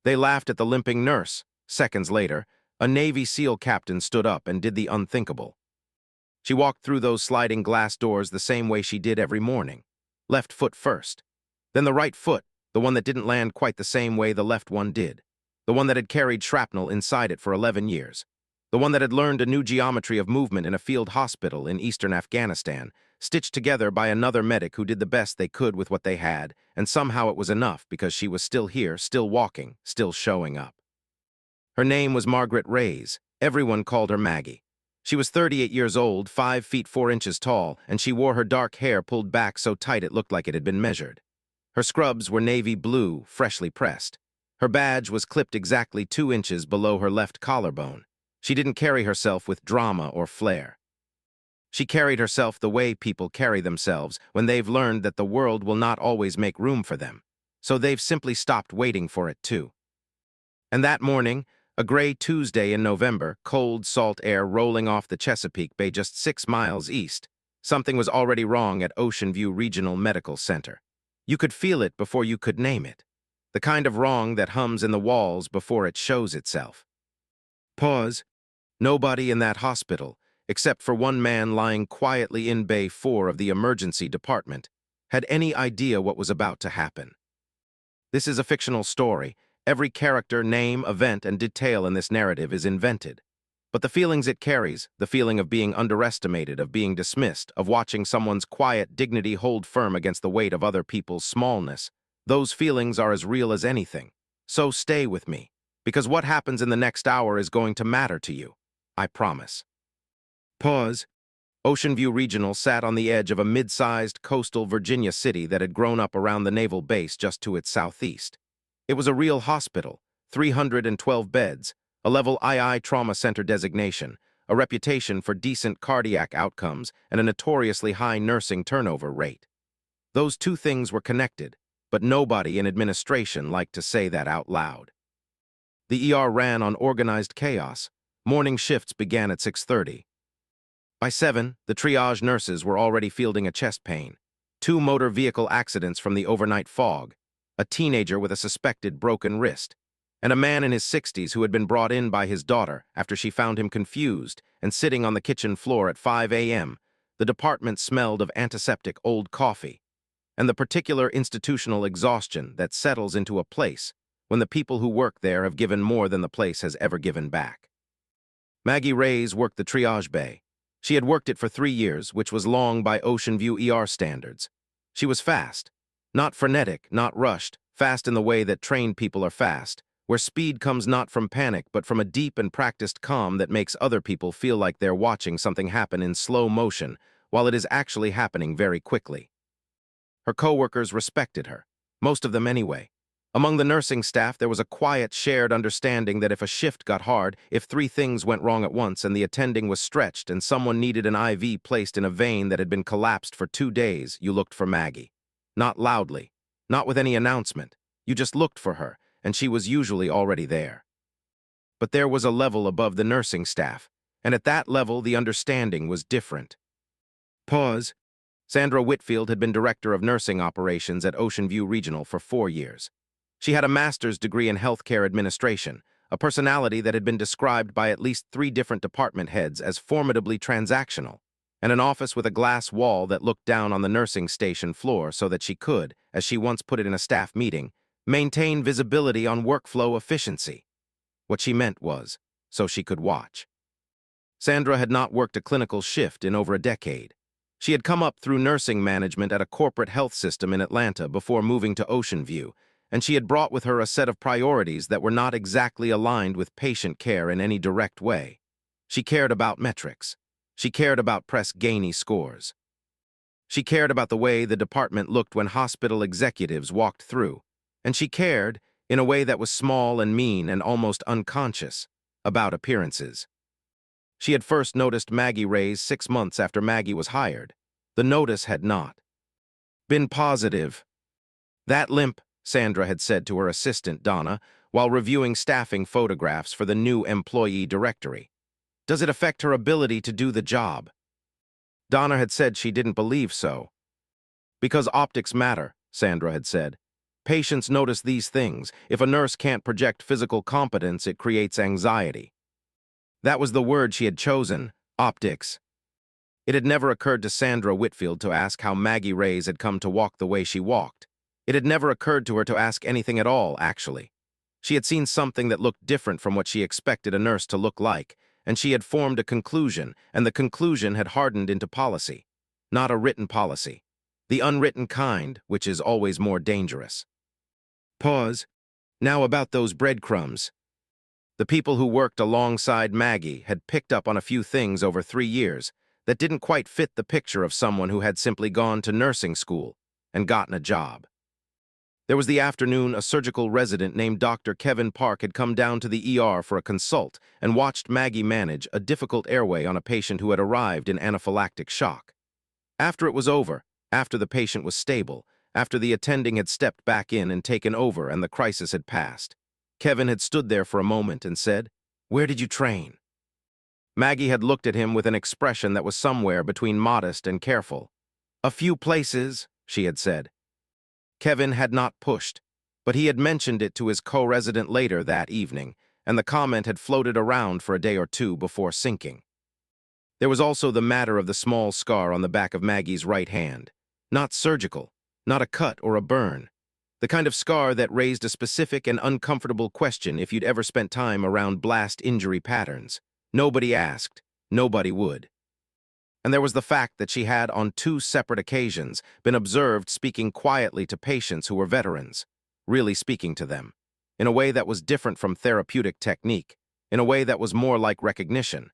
They laughed at the limping nurse. Seconds later, a Navy SEAL captain stood up and did the unthinkable. She walked through those sliding glass doors the same way she did every morning. Left foot first. Then the right foot, the one that didn't land quite the same way the left one did. The one that had carried shrapnel inside it for 11 years. The one that had learned a new geometry of movement in a field hospital in eastern Afghanistan, stitched together by another medic who did the best they could with what they had, and somehow it was enough because she was still here, still walking, still showing up. Her name was Margaret Reyes. Everyone called her Maggie. She was 38 years old, 5 feet 4 inches tall, and she wore her dark hair pulled back so tight it looked like it had been measured. Her scrubs were navy blue, freshly pressed. Her badge was clipped exactly 2 inches below her left collarbone. She didn't carry herself with drama or flair. She carried herself the way people carry themselves when they've learned that the world will not always make room for them, so they've simply stopped waiting for it too. And that morning, a gray Tuesday in November, cold, salt air rolling off the Chesapeake Bay just 6 miles east, something was already wrong at Ocean View Regional Medical Center. You could feel it before you could name it. The kind of wrong that hums in the walls before it shows itself. Pause. Nobody in that hospital, except for one man lying quietly in Bay 4 of the emergency department, had any idea what was about to happen. This is a fictional story. Every character, name, event, and detail in this narrative is invented. But the feelings it carries, the feeling of being underestimated, of being dismissed, of watching someone's quiet dignity hold firm against the weight of other people's smallness, those feelings are as real as anything. So stay with me, because what happens in the next hour is going to matter to you. I promise. Pause. Ocean View Regional sat on the edge of a mid-sized coastal Virginia city that had grown up around the naval base just to its southeast. It was a real hospital, 312 beds, a level II trauma center designation, a reputation for decent cardiac outcomes, and a notoriously high nursing turnover rate. Those two things were connected, but nobody in administration liked to say that out loud. The ER ran on organized chaos. Morning shifts began at 6:30. By 7, the triage nurses were already fielding a chest pain, 2 motor vehicle accidents from the overnight fog, a teenager with a suspected broken wrist, and a man in his 60s who had been brought in by his daughter after she found him confused and sitting on the kitchen floor at 5 a.m. The department smelled of antiseptic old coffee, and the particular institutional exhaustion that settles into a place when the people who work there have given more than the place has ever given back. Maggie Reyes worked the triage bay. She had worked it for 3 years, which was long by Ocean View ER standards. She was fast. Not frenetic, not rushed, fast in the way that trained people are fast, where speed comes not from panic but from a deep and practiced calm that makes other people feel like they're watching something happen in slow motion while it is actually happening very quickly. Her coworkers respected her, most of them anyway. Among the nursing staff, there was a quiet, shared understanding that if a shift got hard, if 3 things went wrong at once and the attending was stretched and someone needed an IV placed in a vein that had been collapsed for 2 days, you looked for Maggie. Not loudly, not with any announcement. You just looked for her, and she was usually already there. But there was a level above the nursing staff, and at that level the understanding was different. Pause. Sandra Whitfield had been director of nursing operations at Ocean View Regional for 4 years. She had a master's degree in healthcare administration, a personality that had been described by at least 3 different department heads as formidably transactional, and an office with a glass wall that looked down on the nursing station floor so that she could, as she once put it in a staff meeting, maintain visibility on workflow efficiency. What she meant was, so she could watch. Sandra had not worked a clinical shift in over a decade. She had come up through nursing management at a corporate health system in Atlanta before moving to Ocean View, and she had brought with her a set of priorities that were not exactly aligned with patient care in any direct way. She cared about metrics. She cared about press Gainey scores. She cared about the way the department looked when hospital executives walked through, and she cared, in a way that was small and mean and almost unconscious, about appearances. She had first noticed Maggie Reyes 6 months after Maggie was hired. The notice had not been positive. "That limp," Sandra had said to her assistant, Donna, while reviewing staffing photographs for the new employee directory. "Does it affect her ability to do the job?" Donna had said she didn't believe so. "Because optics matter," Sandra had said. Patients notice these things. If a nurse can't project physical competence, it creates anxiety. That was the word she had chosen, optics. It had never occurred to Sandra Whitfield to ask how Maggie Reyes had come to walk the way she walked. It had never occurred to her to ask anything at all, actually. She had seen something that looked different from what she expected a nurse to look like, and she had formed a conclusion, and the conclusion had hardened into policy. Not a written policy. The unwritten kind, which is always more dangerous. Pause. Now about those breadcrumbs. The people who worked alongside Maggie had picked up on a few things over 3 years that didn't quite fit the picture of someone who had simply gone to nursing school and gotten a job. There was the afternoon a surgical resident named Dr. Kevin Park had come down to the ER for a consult and watched Maggie manage a difficult airway on a patient who had arrived in anaphylactic shock. After it was over, after the patient was stable, after the attending had stepped back in and taken over and the crisis had passed, Kevin had stood there for a moment and said, "Where did you train?" Maggie had looked at him with an expression that was somewhere between modest and careful. "A few places," she had said. Kevin had not pushed, but he had mentioned it to his co-resident later that evening, and the comment had floated around for a day or two before sinking. There was also the matter of the small scar on the back of Maggie's right hand. Not surgical, not a cut or a burn. The kind of scar that raised a specific and uncomfortable question if you'd ever spent time around blast injury patterns. Nobody asked, nobody would. And there was the fact that she had, on 2 separate occasions, been observed speaking quietly to patients who were veterans, really speaking to them, in a way that was different from therapeutic technique, in a way that was more like recognition.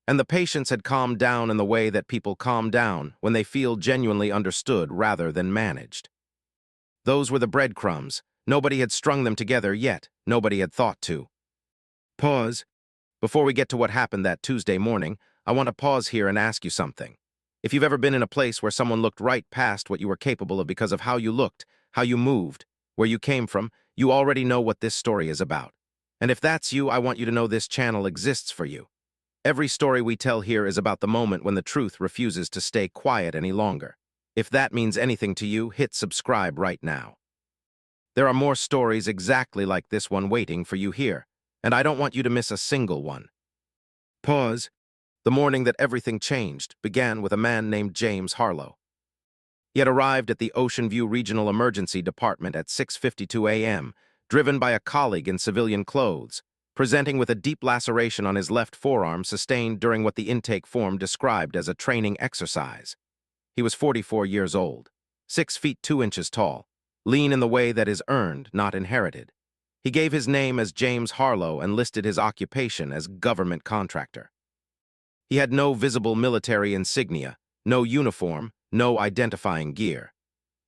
And the patients had calmed down in the way that people calm down when they feel genuinely understood rather than managed. Those were the breadcrumbs. Nobody had strung them together yet. Nobody had thought to. Pause. Before we get to what happened that Tuesday morning, I want to pause here and ask you something. If you've ever been in a place where someone looked right past what you were capable of because of how you looked, how you moved, where you came from, you already know what this story is about. And if that's you, I want you to know this channel exists for you. Every story we tell here is about the moment when the truth refuses to stay quiet any longer. If that means anything to you, hit subscribe right now. There are more stories exactly like this one waiting for you here, and I don't want you to miss a single one. Pause. The morning that everything changed began with a man named James Harlow. He had arrived at the Ocean View Regional Emergency Department at 6:52 a.m., driven by a colleague in civilian clothes, presenting with a deep laceration on his left forearm sustained during what the intake form described as a training exercise. He was 44 years old, 6 feet 2 inches tall, lean in the way that is earned, not inherited. He gave his name as James Harlow and listed his occupation as government contractor. He had no visible military insignia, no uniform, no identifying gear.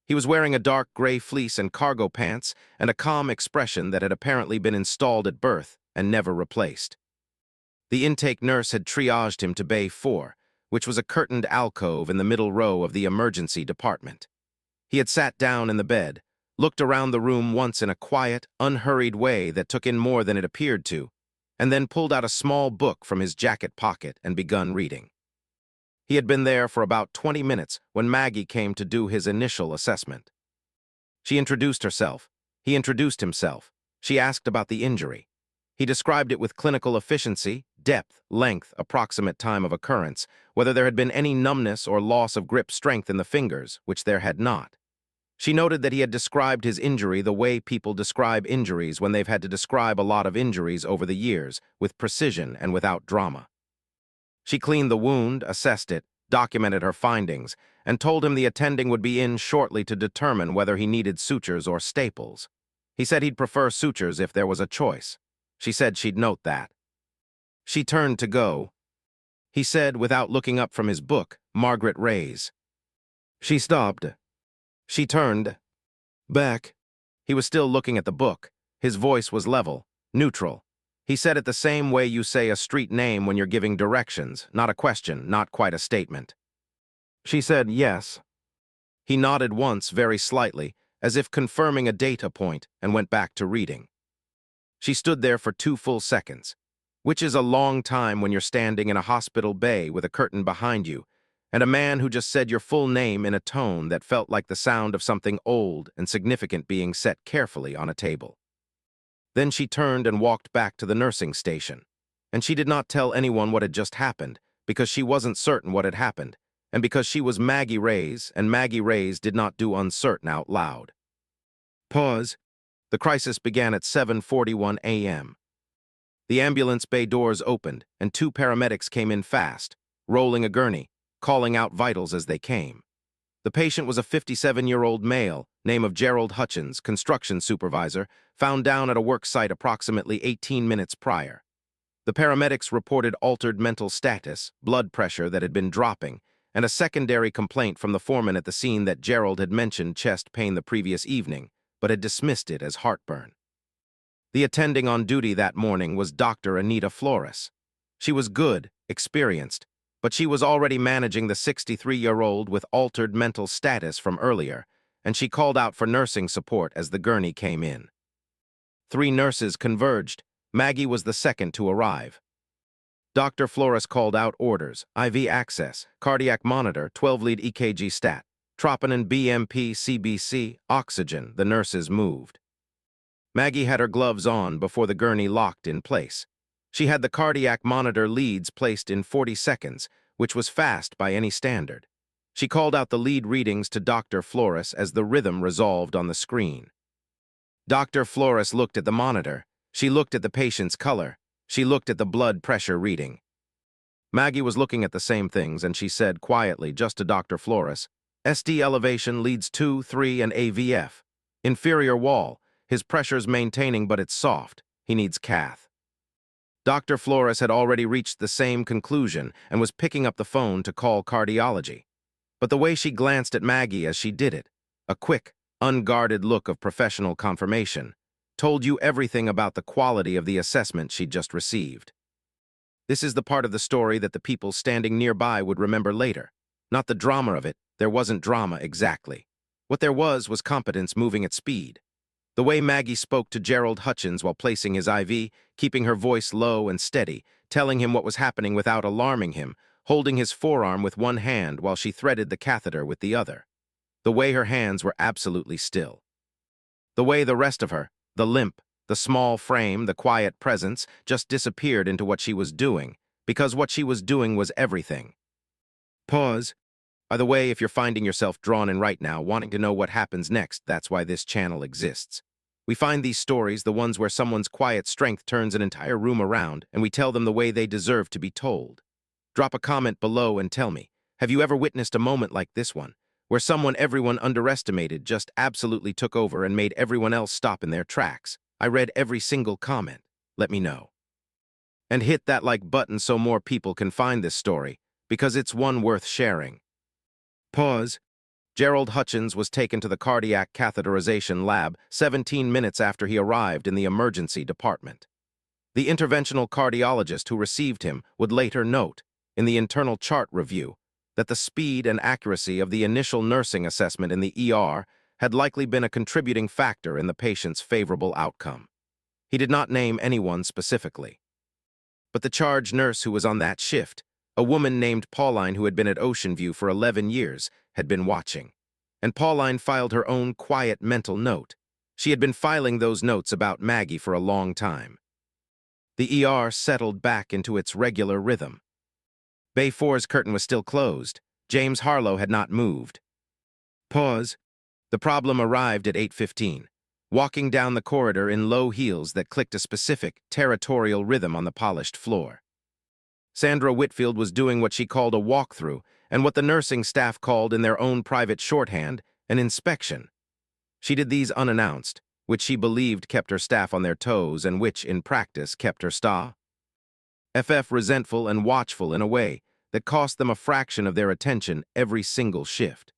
He was wearing a dark gray fleece and cargo pants and a calm expression that had apparently been installed at birth and never replaced. The intake nurse had triaged him to Bay 4, which was a curtained alcove in the middle row of the emergency department. He had sat down in the bed, looked around the room once in a quiet, unhurried way that took in more than it appeared to, and then pulled out a small book from his jacket pocket and begun reading. He had been there for about 20 minutes when Maggie came to do his initial assessment. She introduced herself. He introduced himself. She asked about the injury. He described it with clinical efficiency, depth, length, approximate time of occurrence, whether there had been any numbness or loss of grip strength in the fingers, which there had not. She noted that he had described his injury the way people describe injuries when they've had to describe a lot of injuries over the years, with precision and without drama. She cleaned the wound, assessed it, documented her findings, and told him the attending would be in shortly to determine whether he needed sutures or staples. He said he'd prefer sutures if there was a choice. She said she'd note that. She turned to go. He said, without looking up from his book, "Margaret Reyes." She stopped. She turned back. He was still looking at the book. His voice was level, neutral. He said it the same way you say a street name when you're giving directions, not a question, not quite a statement. She said yes. He nodded once, very slightly, as if confirming a data point, and went back to reading. She stood there for 2 full seconds, which is a long time when you're standing in a hospital bay with a curtain behind you, and a man who just said your full name in a tone that felt like the sound of something old and significant being set carefully on a table. Then she turned and walked back to the nursing station, and she did not tell anyone what had just happened, because she wasn't certain what had happened, and because she was Maggie Reyes, and Maggie Reyes did not do uncertain out loud. Pause. The crisis began at 7:41 a.m. The ambulance bay doors opened, and two paramedics came in fast, rolling a gurney, calling out vitals as they came. The patient was a 57-year-old male, name of Gerald Hutchins, construction supervisor, found down at a work site approximately 18 minutes prior. The paramedics reported altered mental status, blood pressure that had been dropping, and a secondary complaint from the foreman at the scene that Gerald had mentioned chest pain the previous evening, but had dismissed it as heartburn. The attending on duty that morning was Dr. Anita Flores. She was good, experienced, but she was already managing the 63-year-old with altered mental status from earlier, and she called out for nursing support as the gurney came in. 3 nurses converged. Maggie was the second to arrive. Dr. Flores called out orders: IV access, cardiac monitor, 12-lead EKG stat, troponin BMP CBC, oxygen. The nurses moved. Maggie had her gloves on before the gurney locked in place. She had the cardiac monitor leads placed in 40 seconds, which was fast by any standard. She called out the lead readings to Dr. Flores as the rhythm resolved on the screen. Dr. Flores looked at the monitor. She looked at the patient's color. She looked at the blood pressure reading. Maggie was looking at the same things, and she said quietly just to Dr. Flores, SD elevation leads 2, 3, and AVF. Inferior wall. His pressure's maintaining, but it's soft. He needs cath. Dr. Flores had already reached the same conclusion and was picking up the phone to call cardiology. But the way she glanced at Maggie as she did it, a quick, unguarded look of professional confirmation, told you everything about the quality of the assessment she'd just received. This is the part of the story that the people standing nearby would remember later. Not the drama of it. There wasn't drama exactly. What there was competence moving at speed. The way Maggie spoke to Gerald Hutchins while placing his IV, keeping her voice low and steady, telling him what was happening without alarming him, holding his forearm with one hand while she threaded the catheter with the other. The way her hands were absolutely still. The way the rest of her, the limp, the small frame, the quiet presence, just disappeared into what she was doing, because what she was doing was everything. Pause. By the way, if you're finding yourself drawn in right now, wanting to know what happens next, that's why this channel exists. We find these stories, the ones where someone's quiet strength turns an entire room around, and we tell them the way they deserve to be told. Drop a comment below and tell me, have you ever witnessed a moment like this one, where someone everyone underestimated just absolutely took over and made everyone else stop in their tracks? I read every single comment. Let me know. And hit that like button so more people can find this story, because it's one worth sharing. Pause. Gerald Hutchins was taken to the cardiac catheterization lab 17 minutes after he arrived in the emergency department. The interventional cardiologist who received him would later note, in the internal chart review, that the speed and accuracy of the initial nursing assessment in the ER had likely been a contributing factor in the patient's favorable outcome. He did not name anyone specifically. But the charge nurse who was on that shift, a woman named Pauline who had been at Ocean View for 11 years, had been watching. And Pauline filed her own quiet mental note. She had been filing those notes about Maggie for a long time. The ER settled back into its regular rhythm. Bay 4's curtain was still closed. James Harlow had not moved. Pause. The problem arrived at 8:15, walking down the corridor in low heels that clicked a specific, territorial rhythm on the polished floor. Sandra Whitfield was doing what she called a walkthrough, and what the nursing staff called in their own private shorthand, an inspection. She did these unannounced, which she believed kept her staff on their toes and which, in practice, kept her FF resentful and watchful in a way that cost them a fraction of their attention every single shift.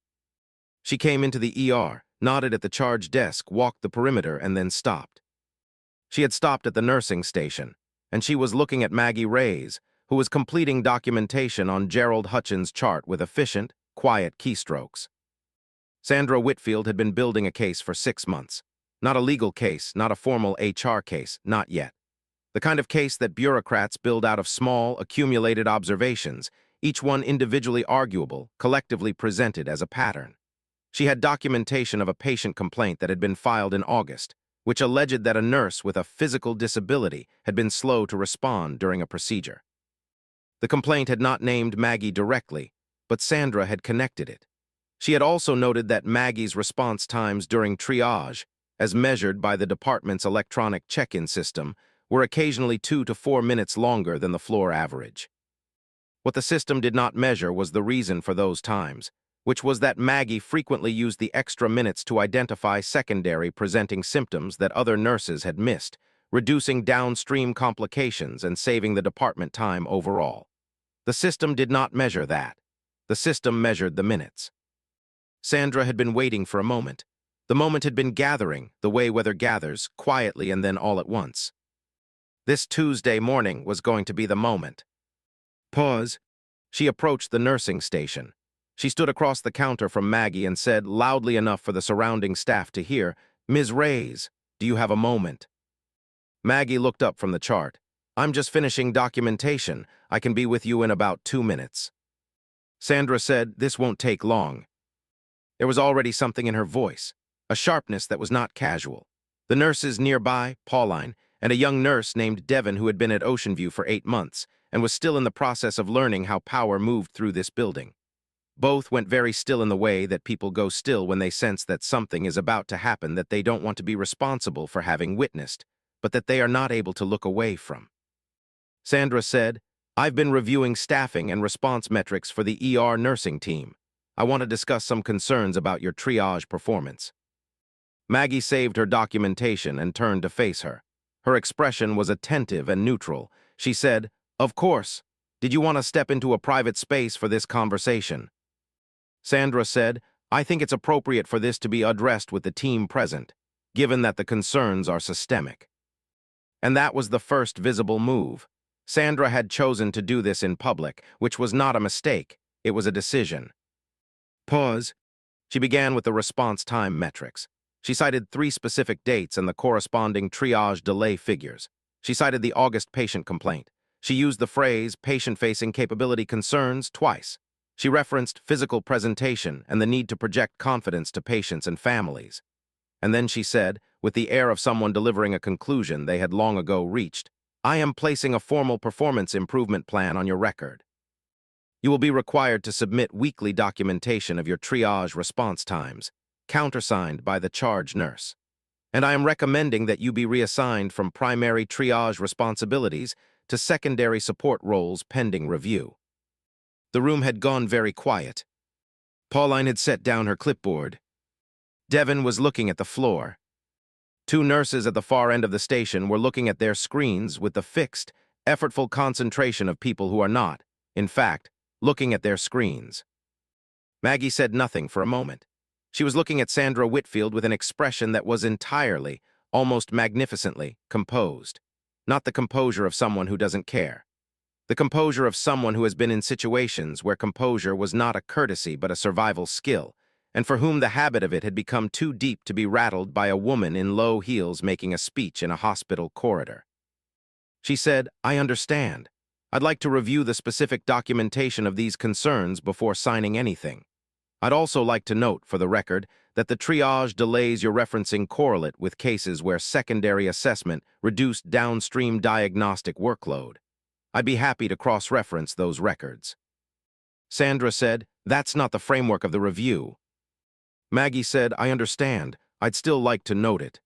She came into the ER, nodded at the charge desk, walked the perimeter, and then stopped. She had stopped at the nursing station, and she was looking at Maggie Reyes, who was completing documentation on Gerald Hutchins' chart with efficient, quiet keystrokes. Sandra Whitfield had been building a case for 6 months. Not a legal case, not a formal HR case, not yet. The kind of case that bureaucrats build out of small, accumulated observations, each one individually arguable, collectively presented as a pattern. She had documentation of a patient complaint that had been filed in August, which alleged that a nurse with a physical disability had been slow to respond during a procedure. The complaint had not named Maggie directly, but Sandra had connected it. She had also noted that Maggie's response times during triage, as measured by the department's electronic check-in system, were occasionally 2 to 4 minutes longer than the floor average. What the system did not measure was the reason for those times, which was that Maggie frequently used the extra minutes to identify secondary presenting symptoms that other nurses had missed, reducing downstream complications and saving the department time overall. The system did not measure that. The system measured the minutes. Sandra had been waiting for a moment. The moment had been gathering, the way weather gathers, quietly and then all at once. This Tuesday morning was going to be the moment. Pause. She approached the nursing station. She stood across the counter from Maggie and said, loudly enough for the surrounding staff to hear, "Ms. Reyes, do you have a moment?" Maggie looked up from the chart. "I'm just finishing documentation. I can be with you in about 2 minutes." Sandra said, "This won't take long." There was already something in her voice, a sharpness that was not casual. The nurses nearby, Pauline, and a young nurse named Devon who had been at Ocean View for 8 months and was still in the process of learning how power moved through this building. Both went very still in the way that people go still when they sense that something is about to happen that they don't want to be responsible for having witnessed, but that they are not able to look away from. Sandra said, "I've been reviewing staffing and response metrics for the ER nursing team. I want to discuss some concerns about your triage performance." Maggie saved her documentation and turned to face her. Her expression was attentive and neutral. She said, "Of course. Did you want to step into a private space for this conversation?" Sandra said, "I think it's appropriate for this to be addressed with the team present, given that the concerns are systemic." And that was the first visible move. Sandra had chosen to do this in public, which was not a mistake. It was a decision. Pause. She began with the response time metrics. She cited 3 specific dates and the corresponding triage delay figures. She cited the August patient complaint. She used the phrase patient-facing capability concerns twice. She referenced physical presentation and the need to project confidence to patients and families. And then she said, with the air of someone delivering a conclusion they had long ago reached, "I am placing a formal performance improvement plan on your record. You will be required to submit weekly documentation of your triage response times, countersigned by the charge nurse. And I am recommending that you be reassigned from primary triage responsibilities to secondary support roles pending review." The room had gone very quiet. Pauline had set down her clipboard. Devon was looking at the floor. 2 nurses at the far end of the station were looking at their screens with the fixed, effortful concentration of people who are not, in fact, looking at their screens. Maggie said nothing for a moment. She was looking at Sandra Whitfield with an expression that was entirely, almost magnificently, composed. Not the composure of someone who doesn't care. The composure of someone who has been in situations where composure was not a courtesy but a survival skill, and for whom the habit of it had become too deep to be rattled by a woman in low heels making a speech in a hospital corridor. She said, "I understand. I'd like to review the specific documentation of these concerns before signing anything. I'd also like to note, for the record, that the triage delays you're referencing correlate with cases where secondary assessment reduced downstream diagnostic workload. I'd be happy to cross-reference those records." Sandra said, "That's not the framework of the review." Maggie said, "I understand. I'd still like to note it."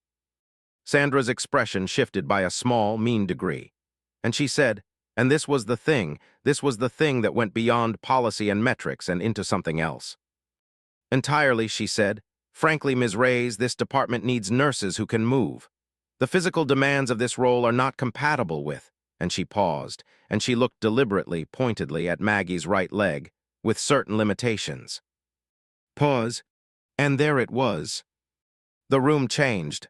Sandra's expression shifted by a small, mean degree. And she said, "And this was the thing that went beyond policy and metrics and into something else." "Entirely," she said. "Frankly, Ms. Reyes, this department needs nurses who can move. The physical demands of this role are not compatible with," and she paused, and she looked deliberately, pointedly at Maggie's right leg, "with certain limitations." Pause. And there it was. The room changed.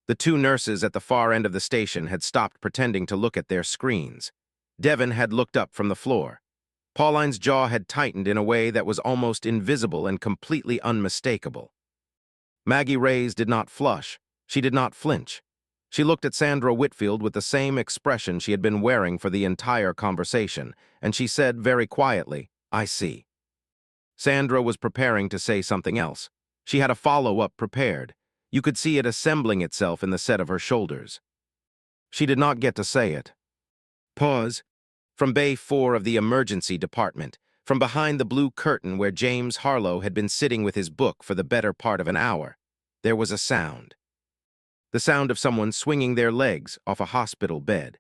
The 2 nurses at the far end of the station had stopped pretending to look at their screens. Devon had looked up from the floor. Pauline's jaw had tightened in a way that was almost invisible and completely unmistakable. Maggie Reyes did not flush. She did not flinch. She looked at Sandra Whitfield with the same expression she had been wearing for the entire conversation, and she said very quietly, "I see." Sandra was preparing to say something else. She had a follow-up prepared. You could see it assembling itself in the set of her shoulders. She did not get to say it. Pause. From Bay 4 of the emergency department, from behind the blue curtain where James Harlow had been sitting with his book for the better part of an hour, there was a sound. The sound of someone swinging their legs off a hospital bed.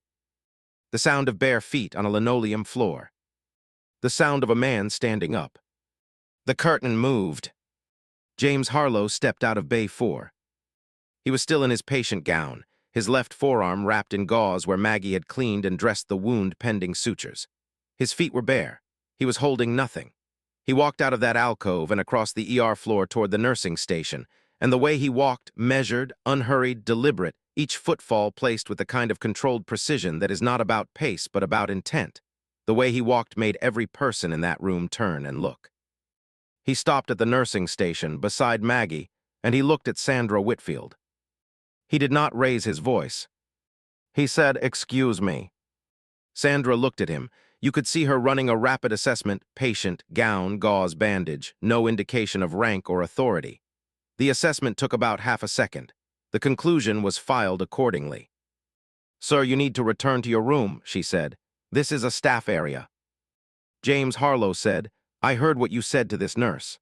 The sound of bare feet on a linoleum floor. The sound of a man standing up. The curtain moved. James Harlow stepped out of Bay 4. He was still in his patient gown, his left forearm wrapped in gauze where Maggie had cleaned and dressed the wound pending sutures. His feet were bare. He was holding nothing. He walked out of that alcove and across the ER floor toward the nursing station, and the way he walked, measured, unhurried, deliberate, each footfall placed with the kind of controlled precision that is not about pace but about intent. The way he walked made every person in that room turn and look. He stopped at the nursing station beside Maggie, and he looked at Sandra Whitfield. He did not raise his voice. He said, "Excuse me." Sandra looked at him. You could see her running a rapid assessment, patient, gown, gauze, bandage, no indication of rank or authority. The assessment took about half a second. The conclusion was filed accordingly. "Sir, you need to return to your room," she said. "This is a staff area." James Harlow said, "I heard what you said to this nurse."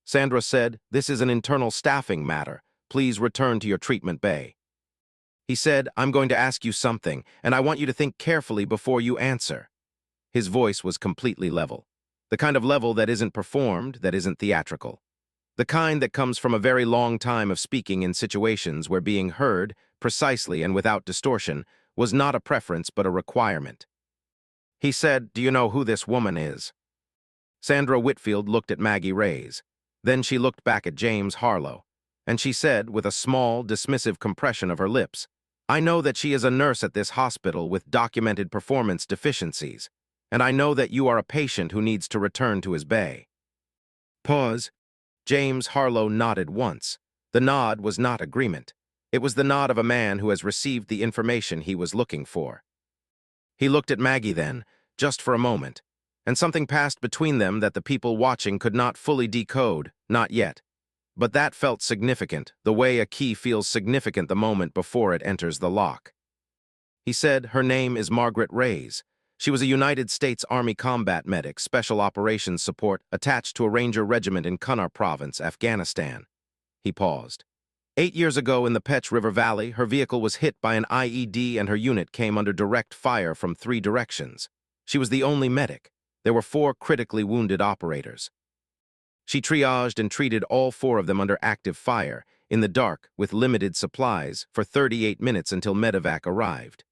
Sandra said, "This is an internal staffing matter. Please return to your treatment bay." He said, "I'm going to ask you something, and I want you to think carefully before you answer." His voice was completely level. The kind of level that isn't performed, that isn't theatrical. The kind that comes from a very long time of speaking in situations where being heard, precisely and without distortion, was not a preference but a requirement. He said, "Do you know who this woman is?" Sandra Whitfield looked at Maggie Reyes. Then she looked back at James Harlow, and she said, with a small, dismissive compression of her lips, "I know that she is a nurse at this hospital with documented performance deficiencies, and I know that you are a patient who needs to return to his bay." Pause. James Harlow nodded once. The nod was not agreement. It was the nod of a man who has received the information he was looking for. He looked at Maggie then, just for a moment, and something passed between them that the people watching could not fully decode, not yet. But that felt significant, the way a key feels significant the moment before it enters the lock. He said, "Her name is Margaret Reyes. She was a United States Army combat medic, special operations support, attached to a Ranger regiment in Kunar Province, Afghanistan." He paused. 8 years ago in the Pech River Valley, her vehicle was hit by an IED and her unit came under direct fire from 3 directions. She was the only medic. There were 4 critically wounded operators. She triaged and treated all 4 of them under active fire, in the dark, with limited supplies, for 38 minutes until medevac arrived.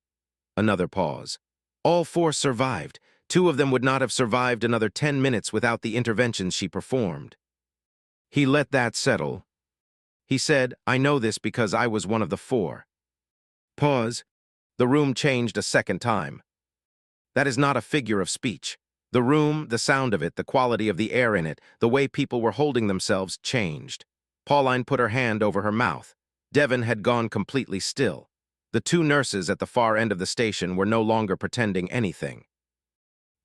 Another pause. All 4 survived. 2 of them would not have survived another 10 minutes without the interventions she performed. He let that settle. He said, "I know this because I was one of the 4. Pause. The room changed a second time. That is not a figure of speech. The room, the sound of it, the quality of the air in it, the way people were holding themselves changed. Pauline put her hand over her mouth. Devon had gone completely still. The 2 nurses at the far end of the station were no longer pretending anything.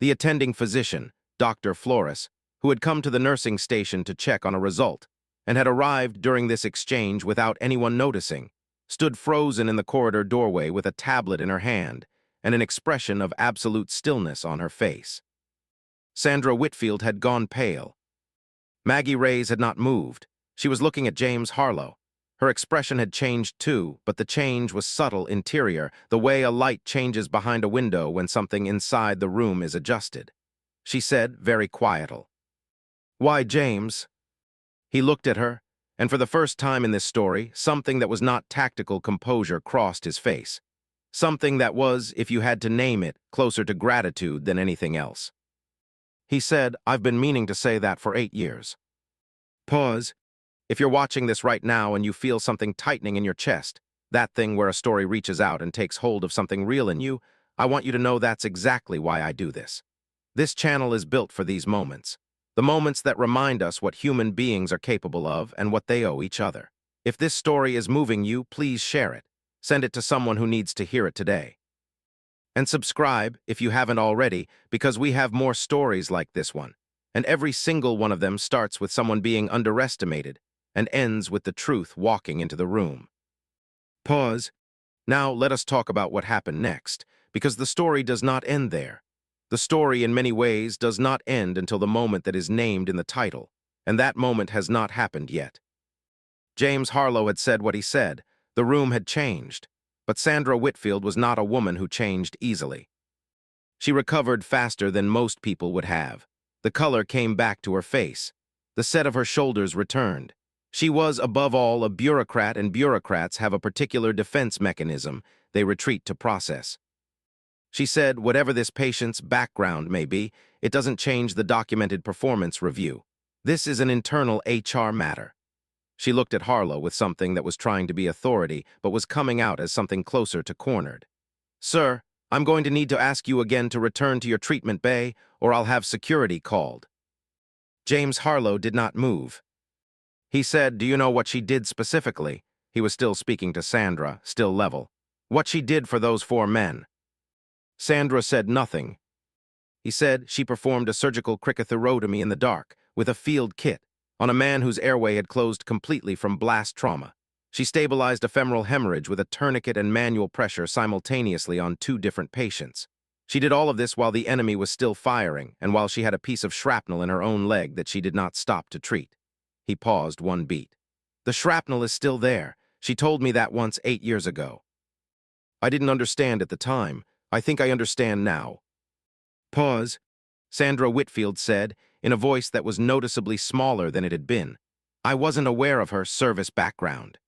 The attending physician, Dr. Flores, who had come to the nursing station to check on a result, and had arrived during this exchange without anyone noticing, stood frozen in the corridor doorway with a tablet in her hand and an expression of absolute stillness on her face. Sandra Whitfield had gone pale. Maggie Reyes had not moved. She was looking at James Harlow. Her expression had changed too, but the change was subtle, interior, the way a light changes behind a window when something inside the room is adjusted. She said, very quietly, "Why, James?" He looked at her, and for the first time in this story, something that was not tactical composure crossed his face. Something that was, if you had to name it, closer to gratitude than anything else. He said, "I've been meaning to say that for 8 years. Pause. If you're watching this right now and you feel something tightening in your chest, that thing where a story reaches out and takes hold of something real in you, I want you to know that's exactly why I do this. This channel is built for these moments. The moments that remind us what human beings are capable of and what they owe each other. If this story is moving you, please share it. Send it to someone who needs to hear it today. And subscribe if you haven't already, because we have more stories like this one. And every single one of them starts with someone being underestimated and ends with the truth walking into the room. Pause. Now let us talk about what happened next, because the story does not end there. The story, in many ways, does not end until the moment that is named in the title, and that moment has not happened yet. James Harlow had said what he said. The room had changed. But Sandra Whitfield was not a woman who changed easily. She recovered faster than most people would have. The color came back to her face. The set of her shoulders returned. She was, above all, a bureaucrat, and bureaucrats have a particular defense mechanism they retreat to process. She said, whatever this patient's background may be, it doesn't change the documented performance review. This is an internal HR matter. She looked at Harlow with something that was trying to be authority, but was coming out as something closer to cornered. Sir, I'm going to need to ask you again to return to your treatment bay, or I'll have security called. James Harlow did not move. He said, do you know what she did specifically? He was still speaking to Sandra, still level. What she did for those 4 men. Sandra said nothing. He said she performed a surgical cricothyrotomy in the dark, with a field kit, on a man whose airway had closed completely from blast trauma. She stabilized a femoral hemorrhage with a tourniquet and manual pressure simultaneously on 2 different patients. She did all of this while the enemy was still firing and while she had a piece of shrapnel in her own leg that she did not stop to treat. He paused 1 beat. The shrapnel is still there. She told me that once 8 years ago. I didn't understand at the time. I think I understand now. Pause. Sandra Whitfield said, in a voice that was noticeably smaller than it had been. I wasn't aware of her service background.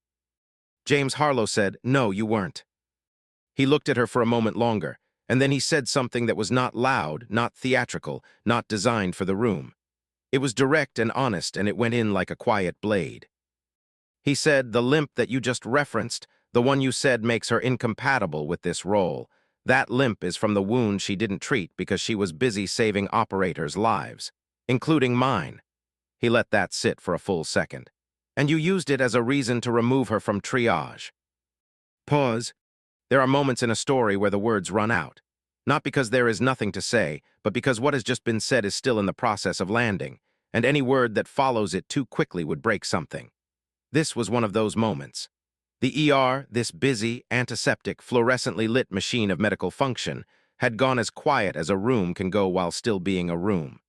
James Harlow said, no, you weren't. He looked at her for a moment longer, and then he said something that was not loud, not theatrical, not designed for the room. It was direct and honest, and it went in like a quiet blade. He said, the limp that you just referenced, the one you said makes her incompatible with this role, that limp is from the wound she didn't treat because she was busy saving operators' lives, including mine. He let that sit for a full second. And you used it as a reason to remove her from triage. Pause. There are moments in a story where the words run out. Not because there is nothing to say, but because what has just been said is still in the process of landing, and any word that follows it too quickly would break something. This was one of those moments. The ER, this busy, antiseptic, fluorescently lit machine of medical function, had gone as quiet as a room can go while still being a room.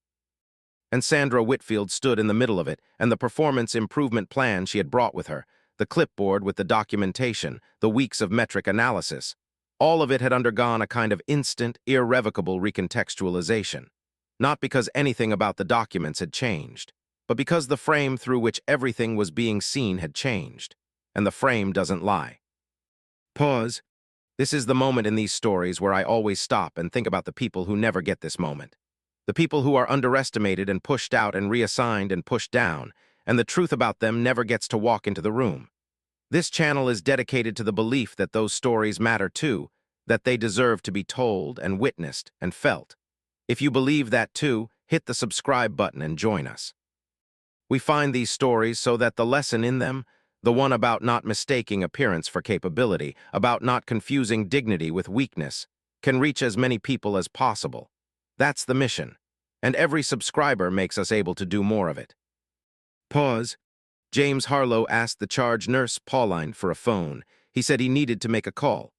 And Sandra Whitfield stood in the middle of it, and the performance improvement plan she had brought with her, the clipboard with the documentation, the weeks of metric analysis, all of it had undergone a kind of instant, irrevocable recontextualization. Not because anything about the documents had changed, but because the frame through which everything was being seen had changed. And the frame doesn't lie. Pause. This is the moment in these stories where I always stop and think about the people who never get this moment. The people who are underestimated and pushed out and reassigned and pushed down, and the truth about them never gets to walk into the room. This channel is dedicated to the belief that those stories matter too, that they deserve to be told and witnessed and felt. If you believe that too, hit the subscribe button and join us. We find these stories so that the lesson in them, the one about not mistaking appearance for capability, about not confusing dignity with weakness, can reach as many people as possible. That's the mission, and every subscriber makes us able to do more of it. Pause. James Harlow asked the charge nurse, Pauline, for a phone. He said he needed to make a call.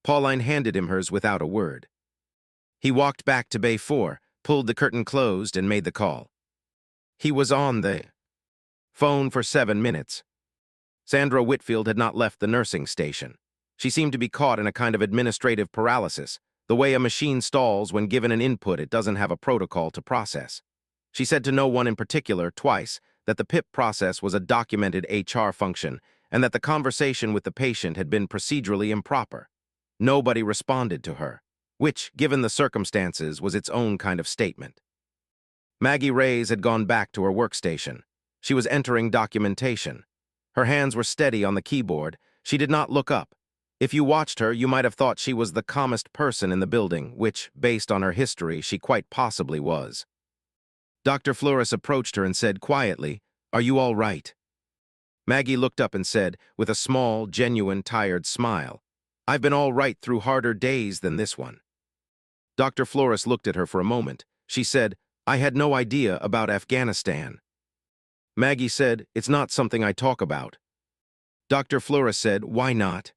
Pauline handed him hers without a word. He walked back to Bay 4, pulled the curtain closed, and made the call. He was on the phone for 7 minutes. Sandra Whitfield had not left the nursing station. She seemed to be caught in a kind of administrative paralysis, the way a machine stalls when given an input it doesn't have a protocol to process. She said to no one in particular, twice, that the PIP process was a documented HR function and that the conversation with the patient had been procedurally improper. Nobody responded to her, which, given the circumstances, was its own kind of statement. Maggie Reyes had gone back to her workstation. She was entering documentation. Her hands were steady on the keyboard. She did not look up. If you watched her, you might have thought she was the calmest person in the building, which, based on her history, she quite possibly was. Dr. Flores approached her and said quietly, "Are you all right?" Maggie looked up and said, with a small, genuine, tired smile, I've been all right through harder days than this one. Dr. Flores looked at her for a moment. She said, I had no idea about Afghanistan. Maggie said, it's not something I talk about. Dr. Flores said, why not?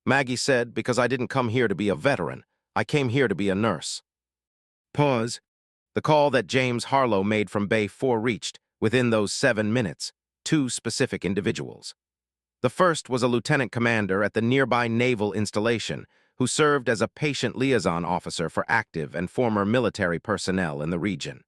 Maggie said, because I didn't come here to be a veteran. I came here to be a nurse. Pause. The call that James Harlow made from Bay 4 reached, within those 7 minutes, 2 specific individuals. The first was a lieutenant commander at the nearby naval installation who served as a patient liaison officer for active and former military personnel in the region.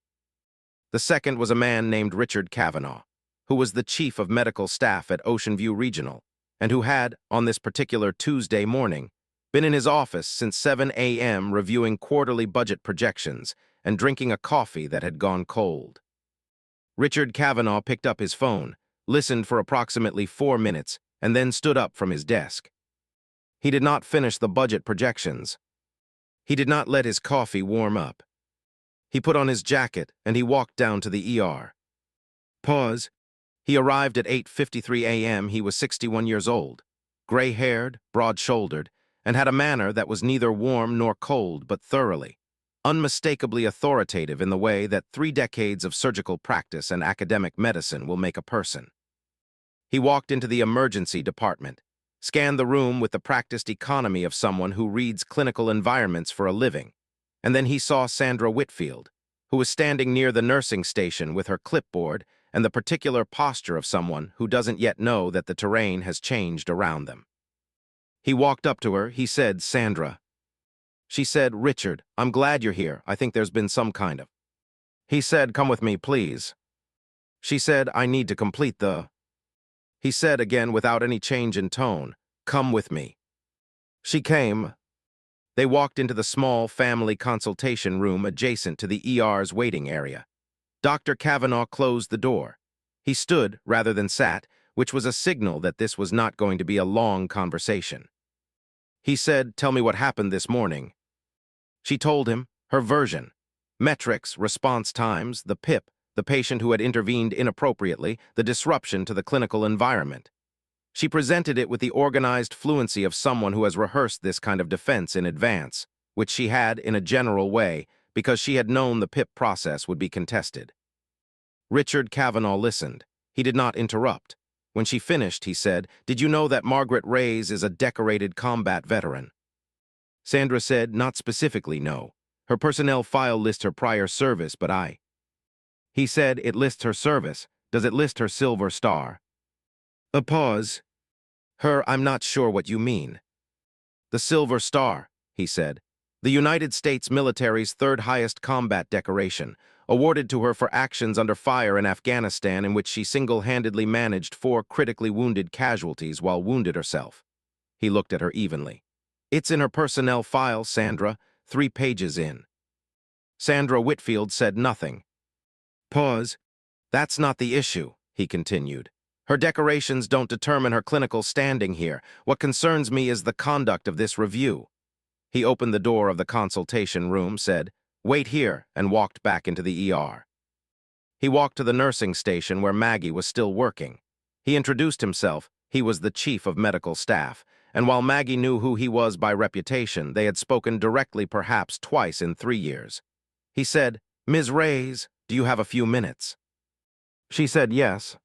The second was a man named Richard Kavanaugh, who was the chief of medical staff at Ocean View Regional, and who had, on this particular Tuesday morning, been in his office since 7 a.m. reviewing quarterly budget projections and drinking a coffee that had gone cold. Richard Kavanaugh picked up his phone, listened for approximately 4 minutes, and then stood up from his desk. He did not finish the budget projections. He did not let his coffee warm up. He put on his jacket and he walked down to the ER. Pause. He arrived at 8:53 a.m. He was 61 years old, gray-haired, broad-shouldered, and had a manner that was neither warm nor cold but thoroughly, unmistakably authoritative in the way that 3 decades of surgical practice and academic medicine will make a person. He walked into the emergency department, scanned the room with the practiced economy of someone who reads clinical environments for a living, and then he saw Sandra Whitfield, who was standing near the nursing station with her clipboard and the particular posture of someone who doesn't yet know that the terrain has changed around them. He walked up to her. He said, Sandra. She said, Richard, I'm glad you're here. I think there's been some kind of. He said, come with me, please. She said, I need to complete the. He said again without any change in tone, come with me. She came. They walked into the small family consultation room adjacent to the ER's waiting area. Dr. Kavanaugh closed the door. He stood rather than sat, which was a signal that this was not going to be a long conversation. He said, tell me what happened this morning. She told him, her version. Metrics, response times, the PIP, the patient who had intervened inappropriately, the disruption to the clinical environment. She presented it with the organized fluency of someone who has rehearsed this kind of defense in advance, which she had in a general way, because she had known the PIP process would be contested. Richard Kavanaugh listened. He did not interrupt. When she finished, he said, did you know that Margaret Reyes is a decorated combat veteran? Sandra said, not specifically, no. Her personnel file lists her prior service, but I. He said, it lists her service. Does it list her Silver Star? A pause. I'm not sure what you mean. The Silver Star, he said. The United States military's 3rd highest combat decoration, awarded to her for actions under fire in Afghanistan in which she single-handedly managed 4 critically wounded casualties while wounded herself. He looked at her evenly. It's in her personnel file, Sandra, 3 pages in. Sandra Whitfield said nothing. Pause. That's not the issue, he continued. Her decorations don't determine her clinical standing here. What concerns me is the conduct of this review. He opened the door of the consultation room, said, wait here, and walked back into the ER. He walked to the nursing station where Maggie was still working. He introduced himself. He was the chief of medical staff, and while Maggie knew who he was by reputation, they had spoken directly perhaps twice in 3 years. He said, Ms. Reyes, do you have a few minutes? She said yes.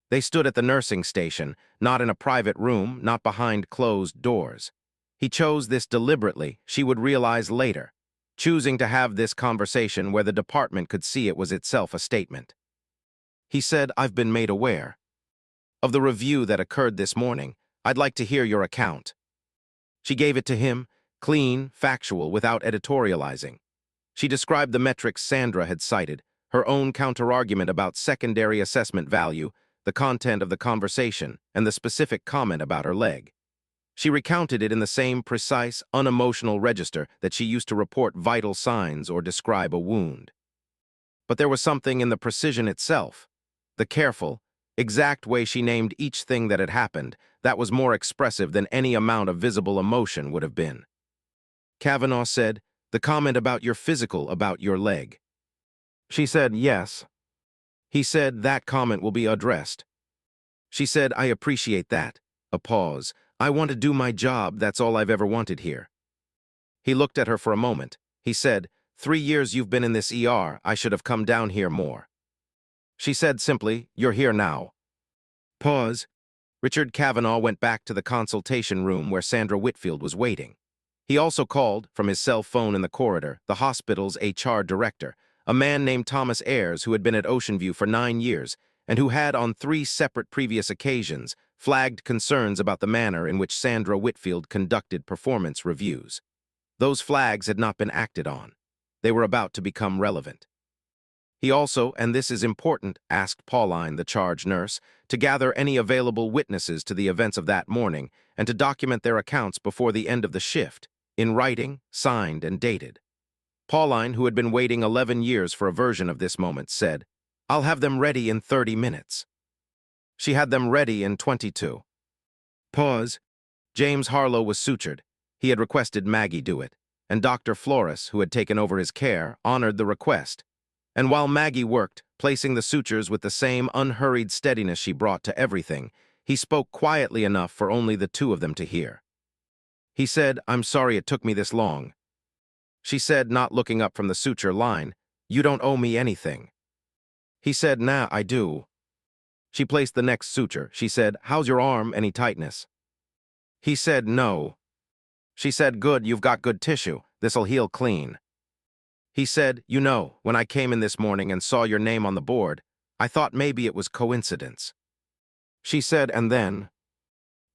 They stood at the nursing station, not in a private room, not behind closed doors. He chose this deliberately, she would realize later, choosing to have this conversation where the department could see it was itself a statement. He said, I've been made aware of the review that occurred this morning. I'd like to hear your account. She gave it to him, clean, factual, without editorializing. She described the metrics Sandra had cited, her own counterargument about secondary assessment value, the content of the conversation, and the specific comment about her leg. She recounted it in the same precise, unemotional register that she used to report vital signs or describe a wound. But there was something in the precision itself, the careful, exact way she named each thing that had happened, that was more expressive than any amount of visible emotion would have been. Kavanaugh said, the comment about your physical, about your leg. She said, yes. He said, that comment will be addressed. She said, I appreciate that. A pause. I want to do my job, that's all I've ever wanted here. He looked at her for a moment. He said, 3 years you've been in this ER, I should have come down here more. She said simply, you're here now. Pause. Richard Kavanaugh went back to the consultation room where Sandra Whitfield was waiting. He also called, from his cell phone in the corridor, the hospital's HR director, a man named Thomas Ayers who had been at Oceanview for 9 years and who had, on 3 separate previous occasions, flagged concerns about the manner in which Sandra Whitfield conducted performance reviews. Those flags had not been acted on. They were about to become relevant. He also, and this is important, asked Pauline, the charge nurse, to gather any available witnesses to the events of that morning and to document their accounts before the end of the shift, in writing, signed, and dated. Pauline, who had been waiting 11 years for a version of this moment, said, I'll have them ready in 30 minutes. She had them ready in 22. Pause. James Harlow was sutured. He had requested Maggie do it, and Dr. Flores, who had taken over his care, honored the request. And while Maggie worked, placing the sutures with the same unhurried steadiness she brought to everything, he spoke quietly enough for only the two of them to hear. He said, I'm sorry it took me this long. She said, not looking up from the suture line, you don't owe me anything. He said, nah, I do. She placed the next suture. She said, how's your arm, any tightness? He said, no. She said, good, you've got good tissue. This'll heal clean. He said, you know, when I came in this morning and saw your name on the board, I thought maybe it was coincidence. She said, and then?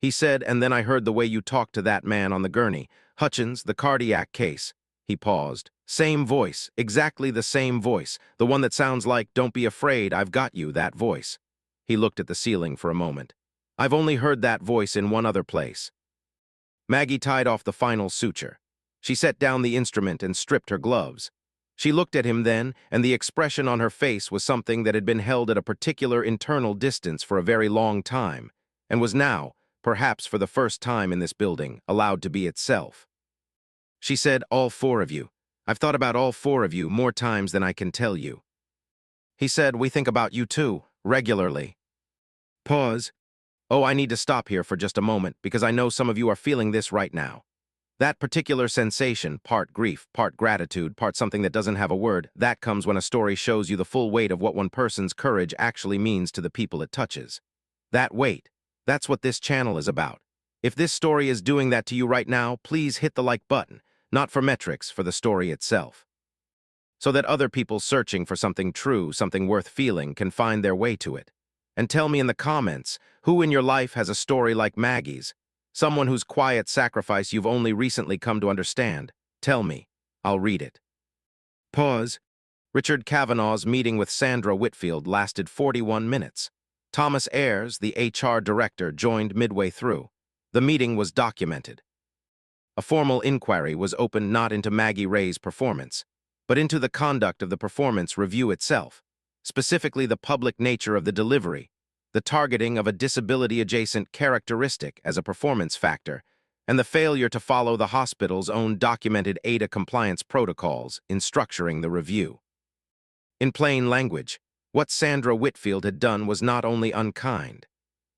He said, and then I heard the way you talked to that man on the gurney, Hutchins, the cardiac case. He paused. Same voice, exactly the same voice, the one that sounds like, don't be afraid, I've got you, that voice. He looked at the ceiling for a moment. I've only heard that voice in one other place. Maggie tied off the final suture. She set down the instrument and stripped her gloves. She looked at him then, and the expression on her face was something that had been held at a particular internal distance for a very long time, and was now, perhaps for the first time in this building, allowed to be itself. She said, all 4 of you. I've thought about all 4 of you more times than I can tell you. He said, we think about you too, regularly. Pause. Oh, I need to stop here for just a moment, because I know some of you are feeling this right now. That particular sensation, part grief, part gratitude, part something that doesn't have a word, that comes when a story shows you the full weight of what one person's courage actually means to the people it touches. That weight, that's what this channel is about. If this story is doing that to you right now, please hit the like button, not for metrics, for the story itself. So that other people searching for something true, something worth feeling, can find their way to it. And tell me in the comments, who in your life has a story like Maggie's? Someone whose quiet sacrifice you've only recently come to understand. Tell me. I'll read it. Pause. Richard Kavanaugh's meeting with Sandra Whitfield lasted 41 minutes. Thomas Ayers, the HR director, joined midway through. The meeting was documented. A formal inquiry was opened not into Maggie Ray's performance, but into the conduct of the performance review itself, specifically the public nature of the delivery, the targeting of a disability-adjacent characteristic as a performance factor, and the failure to follow the hospital's own documented ADA compliance protocols in structuring the review. In plain language, what Sandra Whitfield had done was not only unkind.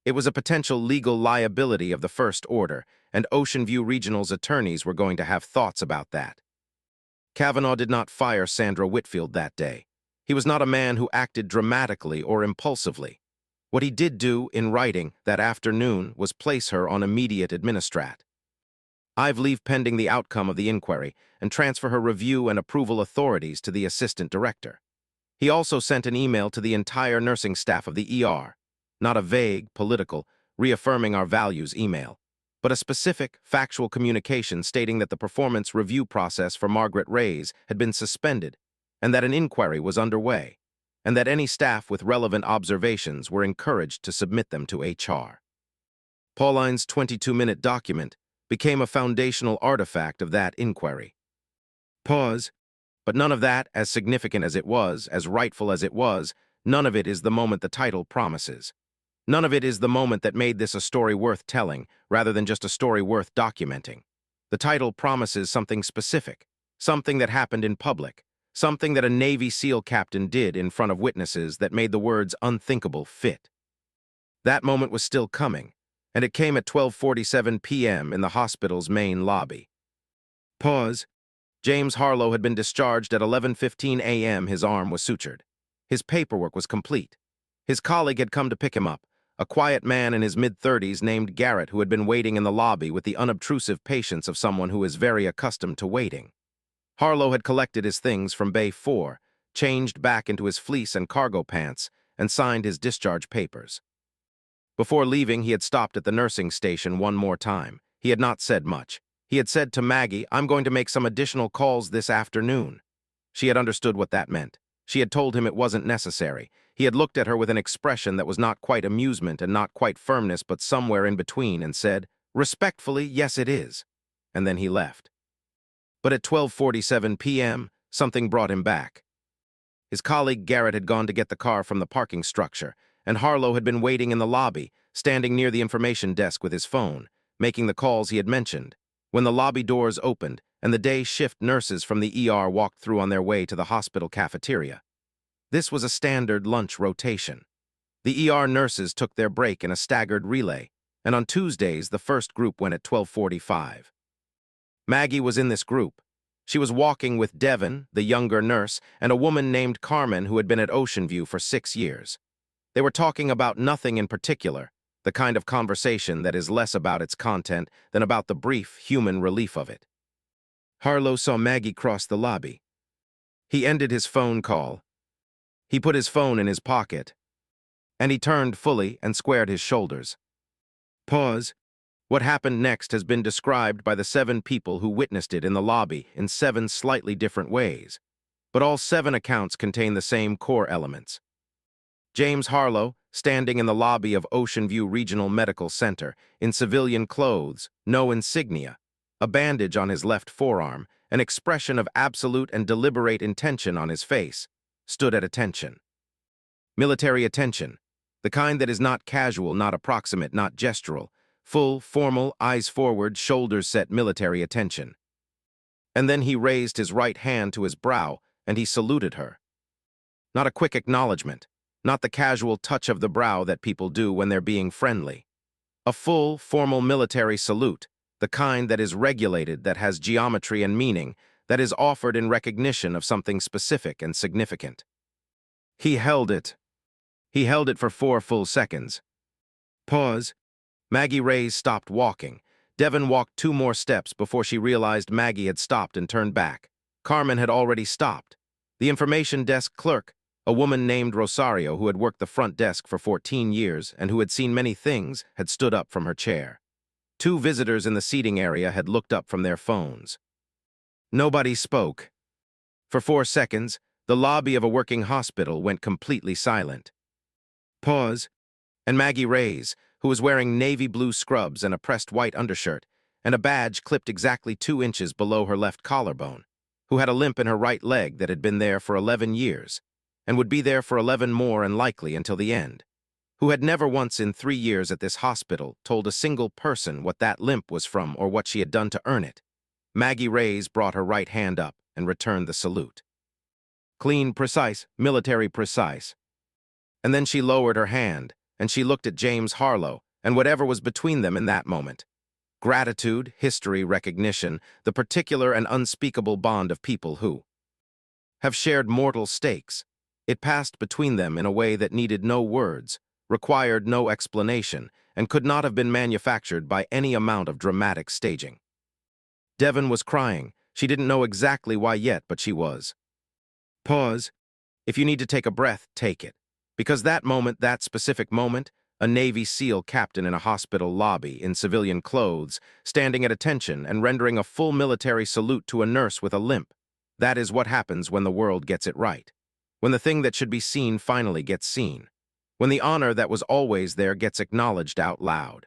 It was a potential legal liability of the first order, and Oceanview Regional's attorneys were going to have thoughts about that. Kavanaugh did not fire Sandra Whitfield that day. He was not a man who acted dramatically or impulsively. What he did do, in writing, that afternoon was place her on immediate administrat. I've leave pending the outcome of the inquiry and transfer her review and approval authorities to the assistant director. He also sent an email to the entire nursing staff of the ER, not a vague, political, reaffirming our values email, but a specific, factual communication stating that the performance review process for Margaret Ray's had been suspended and that an inquiry was underway, and that any staff with relevant observations were encouraged to submit them to HR. Pauline's 22-minute document became a foundational artifact of that inquiry. Pause. But none of that, as significant as it was, as rightful as it was, none of it is the moment the title promises. None of it is the moment that made this a story worth telling, rather than just a story worth documenting. The title promises something specific, something that happened in public, something that a Navy SEAL captain did in front of witnesses that made the words unthinkable fit. That moment was still coming, and it came at 12:47 p.m. in the hospital's main lobby. Pause. James Harlow had been discharged at 11:15 a.m. His arm was sutured. His paperwork was complete. His colleague had come to pick him up, a quiet man in his mid-30s named Garrett who had been waiting in the lobby with the unobtrusive patience of someone who is very accustomed to waiting. Harlow had collected his things from Bay 4, changed back into his fleece and cargo pants, and signed his discharge papers. Before leaving, he had stopped at the nursing station one more time. He had not said much. He had said to Maggie, "I'm going to make some additional calls this afternoon." She had understood what that meant. She had told him it wasn't necessary. He had looked at her with an expression that was not quite amusement and not quite firmness, but somewhere in between, and said, "Respectfully, yes it is." And then he left. But at 12:47 p.m., something brought him back. His colleague Garrett had gone to get the car from the parking structure, and Harlow had been waiting in the lobby, standing near the information desk with his phone, making the calls he had mentioned, when the lobby doors opened and the day shift nurses from the ER walked through on their way to the hospital cafeteria. This was a standard lunch rotation. The ER nurses took their break in a staggered relay, and on Tuesdays the first group went at 12:45. Maggie was in this group. She was walking with Devon, the younger nurse, and a woman named Carmen who had been at Ocean View for 6 years. They were talking about nothing in particular, the kind of conversation that is less about its content than about the brief human relief of it. Harlow saw Maggie cross the lobby. He ended his phone call. He put his phone in his pocket, and he turned fully and squared his shoulders. Pause. What happened next has been described by the 7 people who witnessed it in the lobby in 7 slightly different ways, but all 7 accounts contain the same core elements. James Harlow, standing in the lobby of Ocean View Regional Medical Center, in civilian clothes, no insignia, a bandage on his left forearm, an expression of absolute and deliberate intention on his face, stood at attention. Military attention, the kind that is not casual, not approximate, not gestural, full, formal, eyes forward, shoulders set military attention. And then he raised his right hand to his brow, and he saluted her. Not a quick acknowledgement, not the casual touch of the brow that people do when they're being friendly. A full, formal military salute, the kind that is regulated, that has geometry and meaning, that is offered in recognition of something specific and significant. He held it. He held it for 4 full seconds. Pause. Maggie Reyes stopped walking. Devon walked 2 more steps before she realized Maggie had stopped and turned back. Carmen had already stopped. The information desk clerk, a woman named Rosario who had worked the front desk for 14 years and who had seen many things, had stood up from her chair. 2 visitors in the seating area had looked up from their phones. Nobody spoke. For 4 seconds, the lobby of a working hospital went completely silent. Pause. And Maggie Reyes, who was wearing navy blue scrubs and a pressed white undershirt, and a badge clipped exactly 2 inches below her left collarbone, who had a limp in her right leg that had been there for 11 years, and would be there for 11 more and likely until the end, who had never once in 3 years at this hospital told a single person what that limp was from or what she had done to earn it. Maggie Reyes brought her right hand up and returned the salute. Clean, precise, military precise. And then she lowered her hand, and she looked at James Harlow and whatever was between them in that moment. Gratitude, history, recognition, the particular and unspeakable bond of people who have shared mortal stakes. It passed between them in a way that needed no words, required no explanation, and could not have been manufactured by any amount of dramatic staging. Devon was crying. She didn't know exactly why yet, but she was. Pause. If you need to take a breath, take it. Because that moment, that specific moment, a Navy SEAL captain in a hospital lobby in civilian clothes, standing at attention and rendering a full military salute to a nurse with a limp, that is what happens when the world gets it right. When the thing that should be seen finally gets seen. When the honor that was always there gets acknowledged out loud.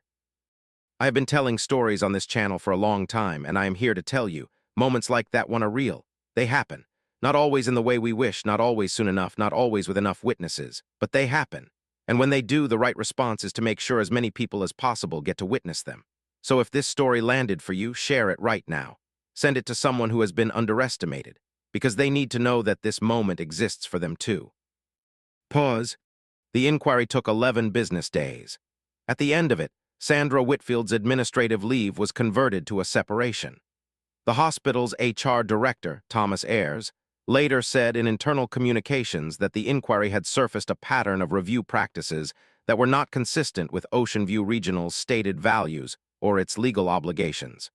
I have been telling stories on this channel for a long time, and I am here to tell you, moments like that one are real. They happen. Not always in the way we wish, not always soon enough, not always with enough witnesses, but they happen. And when they do, the right response is to make sure as many people as possible get to witness them. So if this story landed for you, share it right now. Send it to someone who has been underestimated, because they need to know that this moment exists for them too. Pause. The inquiry took 11 business days. At the end of it, Sandra Whitfield's administrative leave was converted to a separation. The hospital's HR director, Thomas Ayres, later said in internal communications that the inquiry had surfaced a pattern of review practices that were not consistent with Ocean View Regional's stated values or its legal obligations.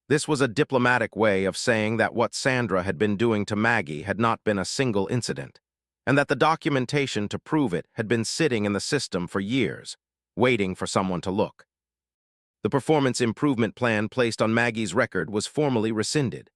This was a diplomatic way of saying that what Sandra had been doing to Maggie had not been a single incident, and that the documentation to prove it had been sitting in the system for years, waiting for someone to look. The performance improvement plan placed on Maggie's record was formally rescinded.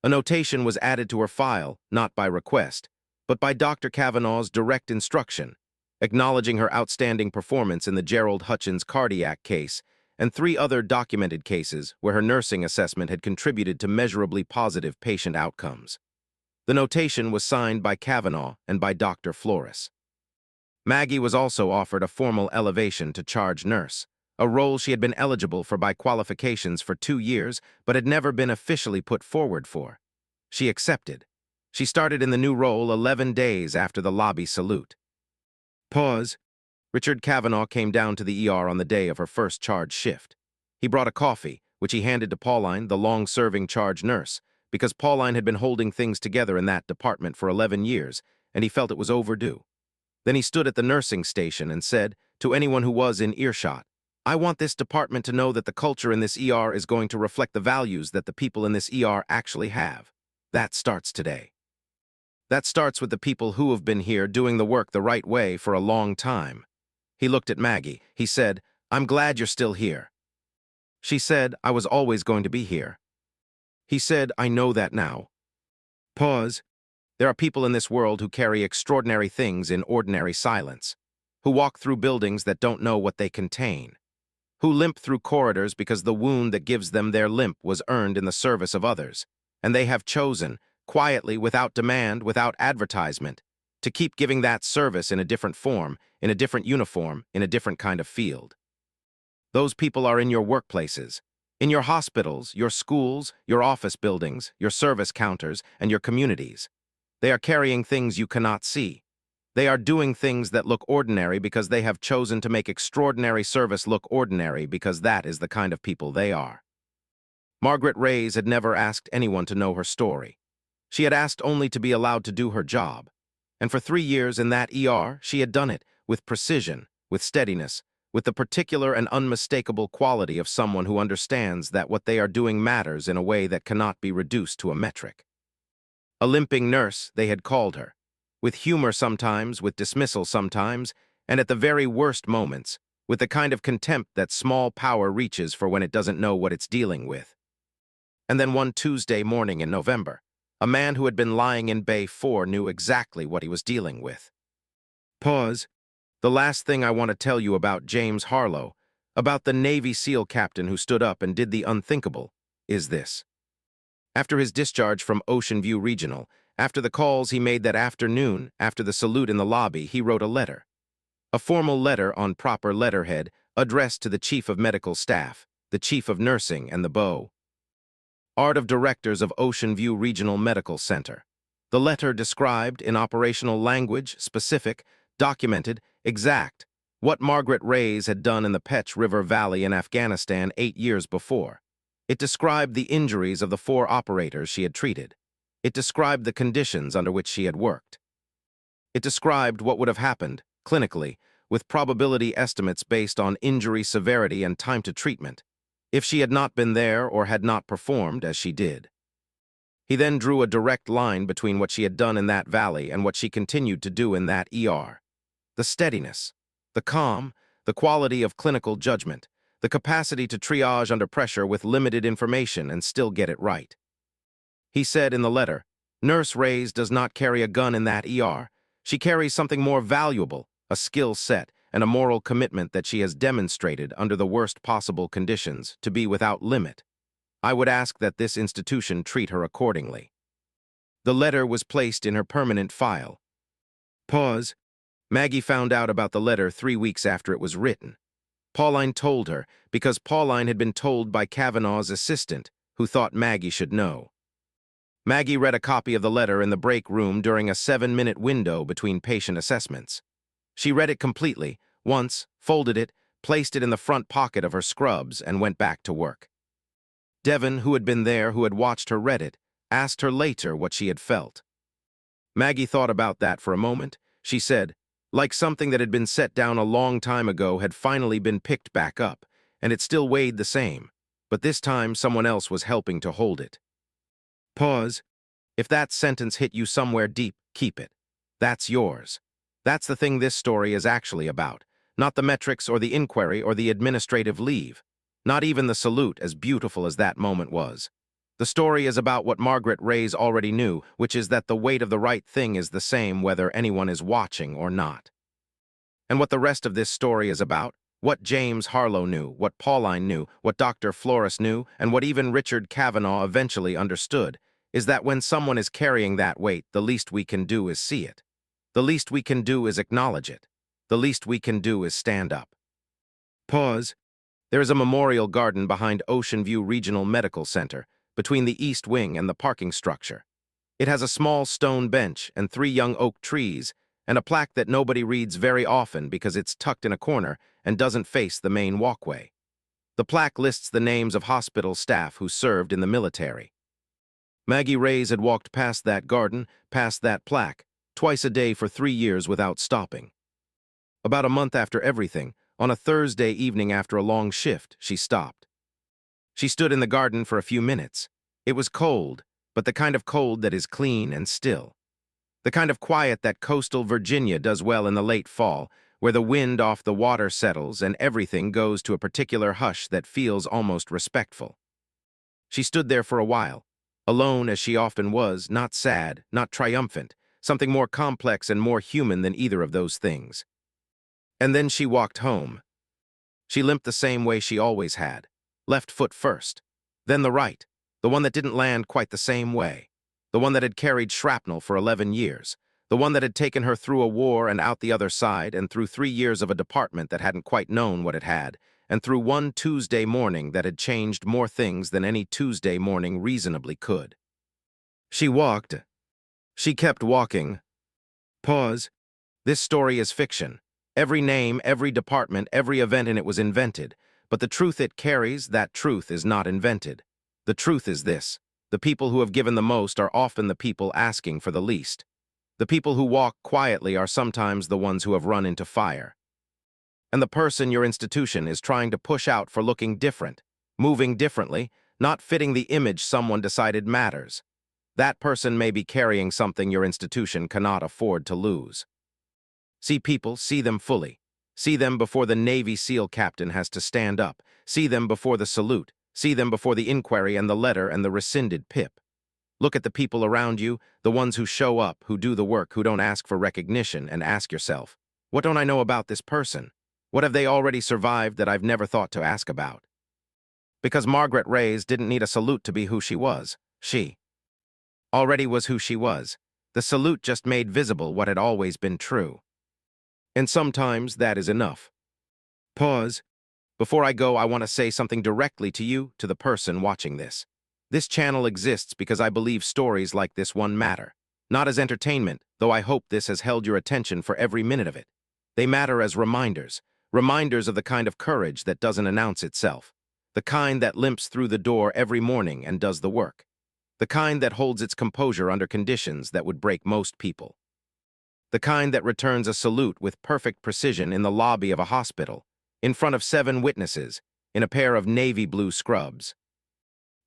A notation was added to her file, not by request, but by Dr. Kavanaugh's direct instruction, acknowledging her outstanding performance in the Gerald Hutchins cardiac case and 3 other documented cases where her nursing assessment had contributed to measurably positive patient outcomes. The notation was signed by Kavanaugh and by Dr. Flores. Maggie was also offered a formal elevation to charge nurse, a role she had been eligible for by qualifications for 2 years but had never been officially put forward for. She accepted. She started in the new role 11 days after the lobby salute. Pause. Richard Kavanaugh came down to the ER on the day of her first charge shift. He brought a coffee, which he handed to Pauline, the long-serving charge nurse, because Pauline had been holding things together in that department for 11 years, and he felt it was overdue. Then he stood at the nursing station and said, to anyone who was in earshot, "I want this department to know that the culture in this ER is going to reflect the values that the people in this ER actually have. That starts today. That starts with the people who have been here doing the work the right way for a long time." He looked at Maggie. He said, "I'm glad you're still here." She said, "I was always going to be here." He said, "I know that now." Pause. There are people in this world who carry extraordinary things in ordinary silence, who walk through buildings that don't know what they contain, who limp through corridors because the wound that gives them their limp was earned in the service of others, and they have chosen, quietly, without demand, without advertisement, to keep giving that service in a different form, in a different uniform, in a different kind of field. Those people are in your workplaces, in your hospitals, your schools, your office buildings, your service counters, and your communities. They are carrying things you cannot see. They are doing things that look ordinary because they have chosen to make extraordinary service look ordinary because that is the kind of people they are. Margaret Reyes had never asked anyone to know her story. She had asked only to be allowed to do her job. And for 3 years in that ER, she had done it with precision, with steadiness, with the particular and unmistakable quality of someone who understands that what they are doing matters in a way that cannot be reduced to a metric. A limping nurse, they had called her, with humor sometimes, with dismissal sometimes, and at the very worst moments, with the kind of contempt that small power reaches for when it doesn't know what it's dealing with. And then one Tuesday morning in November, a man who had been lying in Bay 4 knew exactly what he was dealing with. Pause. The last thing I want to tell you about James Harlow, about the Navy SEAL captain who stood up and did the unthinkable, is this. After his discharge from Ocean View Regional, after the calls he made that afternoon, after the salute in the lobby, he wrote a letter. A formal letter on proper letterhead addressed to the Chief of Medical Staff, the Chief of Nursing, and the BO. Art of Directors of Ocean View Regional Medical Center. The letter described, in operational language, specific, documented, exact, what Margaret Reyes had done in the Pech River Valley in Afghanistan 8 years before. It described the injuries of the 4 operators she had treated. It described the conditions under which she had worked. It described what would have happened, clinically, with probability estimates based on injury severity and time to treatment, if she had not been there or had not performed as she did. He then drew a direct line between what she had done in that valley and what she continued to do in that ER. The steadiness, the calm, the quality of clinical judgment, the capacity to triage under pressure with limited information and still get it right. He said in the letter, "Nurse Reyes does not carry a gun in that ER. She carries something more valuable, a skill set, and a moral commitment that she has demonstrated under the worst possible conditions to be without limit. I would ask that this institution treat her accordingly." The letter was placed in her permanent file. Pause. Maggie found out about the letter 3 weeks after it was written. Pauline told her, because Pauline had been told by Kavanaugh's assistant, who thought Maggie should know. Maggie read a copy of the letter in the break room during a 7-minute window between patient assessments. She read it completely, once, folded it, placed it in the front pocket of her scrubs, and went back to work. Devon, who had been there, who had watched her read it, asked her later what she had felt. Maggie thought about that for a moment. She said, like something that had been set down a long time ago had finally been picked back up, and it still weighed the same, but this time someone else was helping to hold it. Pause. If that sentence hit you somewhere deep, keep it. That's yours. That's the thing this story is actually about, not the metrics or the inquiry or the administrative leave, not even the salute, as beautiful as that moment was. The story is about what Margaret Reyes already knew, which is that the weight of the right thing is the same whether anyone is watching or not. And what the rest of this story is about, what James Harlow knew, what Pauline knew, what Dr. Flores knew, and what even Richard Kavanaugh eventually understood, is that when someone is carrying that weight, the least we can do is see it. The least we can do is acknowledge it. The least we can do is stand up. Pause. There is a memorial garden behind Ocean View Regional Medical Center, between the east wing and the parking structure. It has a small stone bench and 3 young oak trees, and a plaque that nobody reads very often because it's tucked in a corner and doesn't face the main walkway. The plaque lists the names of hospital staff who served in the military. Maggie Reyes had walked past that garden, past that plaque, twice a day for 3 years without stopping. About a month after everything, on a Thursday evening after a long shift, she stopped. She stood in the garden for a few minutes. It was cold, but the kind of cold that is clean and still. The kind of quiet that coastal Virginia does well in the late fall, where the wind off the water settles and everything goes to a particular hush that feels almost respectful. She stood there for a while, alone as she often was, not sad, not triumphant, something more complex and more human than either of those things. And then she walked home. She limped the same way she always had, left foot first, then the right, the one that didn't land quite the same way, the one that had carried shrapnel for 11 years, the one that had taken her through a war and out the other side, and through 3 years of a department that hadn't quite known what it had, and through one Tuesday morning that had changed more things than any Tuesday morning reasonably could. She walked. She kept walking. Pause. This story is fiction. Every name, every department, every event in it was invented, but the truth it carries, that truth is not invented. The truth is this: the people who have given the most are often the people asking for the least. The people who walk quietly are sometimes the ones who have run into fire. And the person your institution is trying to push out for looking different, moving differently, not fitting the image someone decided matters. That person may be carrying something your institution cannot afford to lose. See people, see them fully. See them before the Navy SEAL captain has to stand up. See them before the salute. See them before the inquiry and the letter and the rescinded PIP. Look at the people around you, the ones who show up, who do the work, who don't ask for recognition, and ask yourself, what don't I know about this person? What have they already survived that I've never thought to ask about? Because Margaret Reyes didn't need a salute to be who she was. She already was who she was. The salute just made visible what had always been true. And sometimes that is enough. Pause. Before I go, I want to say something directly to you, to the person watching this. This channel exists because I believe stories like this one matter. Not as entertainment, though I hope this has held your attention for every minute of it. They matter as reminders. Reminders of the kind of courage that doesn't announce itself. The kind that limps through the door every morning and does the work. The kind that holds its composure under conditions that would break most people. The kind that returns a salute with perfect precision in the lobby of a hospital, in front of 7 witnesses, in a pair of navy blue scrubs.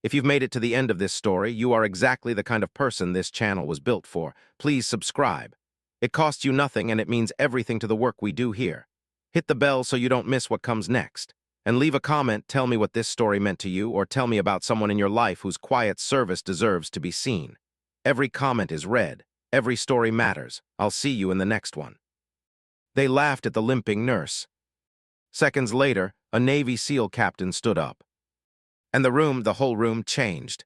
If you've made it to the end of this story, you are exactly the kind of person this channel was built for. Please subscribe. It costs you nothing and it means everything to the work we do here. Hit the bell so you don't miss what comes next. And leave a comment, tell me what this story meant to you, or tell me about someone in your life whose quiet service deserves to be seen. Every comment is read. Every story matters. I'll see you in the next one. They laughed at the limping nurse. Seconds later, a Navy SEAL captain stood up. And the whole room changed.